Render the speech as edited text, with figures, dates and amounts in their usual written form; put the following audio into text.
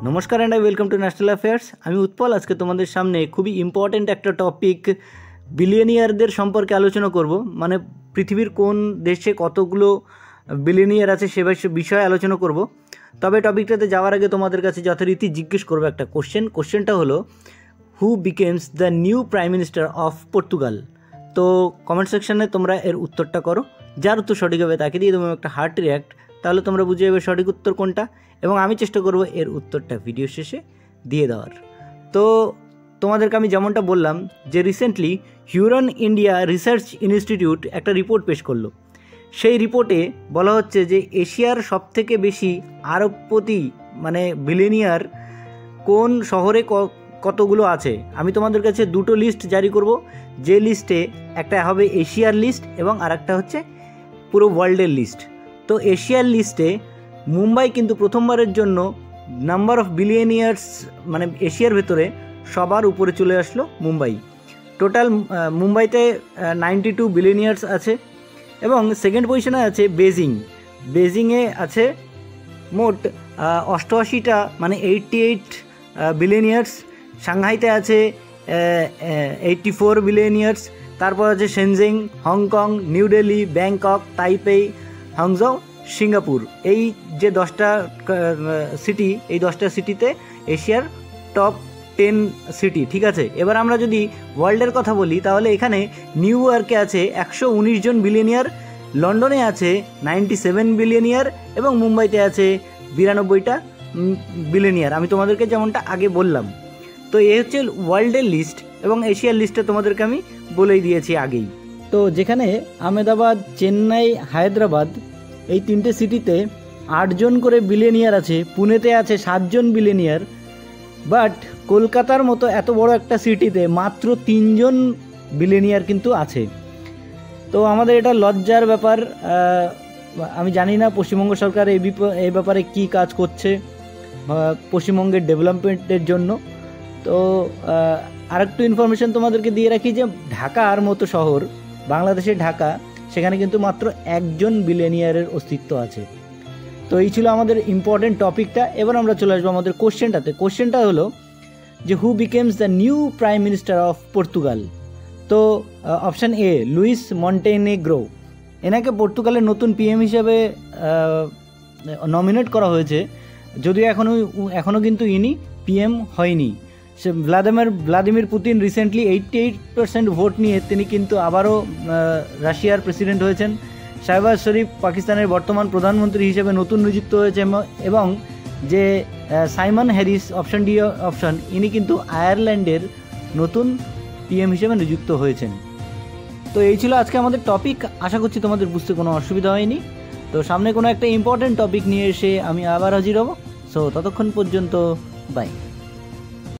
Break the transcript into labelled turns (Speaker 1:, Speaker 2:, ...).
Speaker 1: নমস্কার and welcome to national affairs. আমি উৎপল। আজকে তোমাদের সামনে খুবই ইম্পর্ট্যান্ট একটা টপিক বিলিয়নিয়ারদের সম্পর্কে আলোচনা করব। মানে পৃথিবীর কোন দেশে কতগুলো বিলিয়নিয়ার আছে সে বিষয়ে আলোচনা করব। তবে টপিকটাতে যাওয়ার আগে তোমাদের কাছে যথারীতি জিজ্ঞেস করবো একটা কোশ্চেনটা হলো, who becomes the new prime minister of Portugal? তো কমেন্ট সেকশানে তোমরা এর উত্তরটা করো। যার উত্তর সঠিক হবে তাকে দিয়ে দেবো একটা হার্ট রিঅ্যাক্ট, তাহলে তোমরা বুঝে যাবে সঠিক উত্তর কোনটা, এবং আমি চেষ্টা করব এর উত্তরটা ভিডিও শেষে দিয়ে দেওয়ার। তো তোমাদেরকে আমি যেমনটা বললাম যে recently Huron India research institute একটা রিপোর্ট পেশ করলো। সেই রিপোর্টে বলা হচ্ছে যে এশিয়ার সবথেকে বেশি আরবপতি মানে বিলিয়নিয়ার কোন শহরে কতগুলো আছে। আমি তোমাদের কাছে দুটো লিস্ট জারি করব, যে লিস্টে একটা হবে এশিয়ার লিস্ট এবং আরেকটা হচ্ছে পুরো ওয়ার্ল্ডের লিস্ট। তো এশিয়ার লিস্টে মুম্বাই কিন্তু প্রথমবারের জন্য নাম্বার অফ বিলিয়নিয়ার্স মানে এশিয়ার ভেতরে সবার উপরে চলে আসলো মুম্বাই। টোটাল মুম্বাইতে 92 বিলিয়নিয়ার্স আছে। এবং সেকেন্ড পজিশনে আছে বেজিংয়ে আছে মোট 88টা মানে 88 বিলিয়নিয়ার্স। সাংহাইতে আছে 84 বিলিয়নিয়ার্স। তারপর আছে Shenzhen, Hong Kong, New Delhi, Bangkok, Taipei, Hangzhou, Singapore. এই যে 10টা সিটি, এই 10টা সিটিতে এশিয়ার টপ 10 সিটি, ঠিক আছে। এবার আমরা যদি ওয়ার্ল্ডের কথা বলি তাহলে এখানে নিউ ইয়র্কে আছে 119 জন বিলিয়নিয়ার, লন্ডনে আছে 97 বিলিয়নিয়ার এবং মুম্বাইতে আছে 92টা বিলিয়নিয়ার। আমি তোমাদেরকে যেমনটা আগে বললাম। তো এই হচ্ছে ওয়ার্ল্ডের লিস্ট এবং এশিয়ার লিস্টটা তোমাদেরকে আমি বলেই দিয়েছি আগেই। তো যেখানে আহমেদাবাদ, চেন্নাই, হায়দ্রাবাদ এই 3টে সিটিতে 8 জন করে বিলিয়নিয়ার আছে, পুনেতে আছে 7 জন বিলিয়নিয়ার, বাট কলকাতার মতো এত বড় একটা সিটিতে মাত্র 3 জন বিলিয়নিয়ার কিন্তু আছে। তো আমাদের এটা লজ্জার ব্যাপার। আমি জানি না পশ্চিমবঙ্গ সরকার এই ব্যাপারে কি কাজ করছে পশ্চিমবঙ্গের ডেভেলপমেন্টের জন্য। তো আরেকটু ইনফরমেশন তোমাদেরকে দিয়ে রাখি যে ঢাকার মতো শহর, বাংলাদেশের ঢাকা, সেখানে কিন্তু মাত্র 1 জন বিলিয়নিয়ারের অস্তিত্ব আছে। তো এই ছিল আমাদের ইম্পর্টেন্ট টপিকটা। এবার আমরা চলে আসবো আমাদের কোশ্চেনটা হলো যে who becomes the new prime minister of Portugal? তো অপশান এ, লুইস মন্টেনেগ্রো। এনাকে পর্তুগালের নতুন পিএম হিসেবে নমিনেট করা হয়েছে, যদিও এখনও কিন্তু ইনি পিএম হয়নি। সে ভ্লাদিমির পুতিন রিসেন্টলি 88% ভোট নিয়ে তিনি কিন্তু আবারও রাশিয়ার প্রেসিডেন্ট হয়েছেন। শাহবাজ শরীফ পাকিস্তানের বর্তমান প্রধানমন্ত্রী হিসেবে নতুন নিযুক্ত হয়েছে এবং যে Simon Harris option D option, ইনি কিন্তু আয়ারল্যান্ডের নতুন পিএম হিসেবে নিযুক্ত হয়েছেন। তো এই ছিল আজকে আমাদের টপিক। আশা করছি তোমাদের বুঝতে কোনো অসুবিধা হয়নি। তো সামনে কোনো একটা ইম্পর্টেন্ট টপিক নিয়ে এসে আমি আবার হাজির হব। সো ততক্ষণ পর্যন্ত বাই।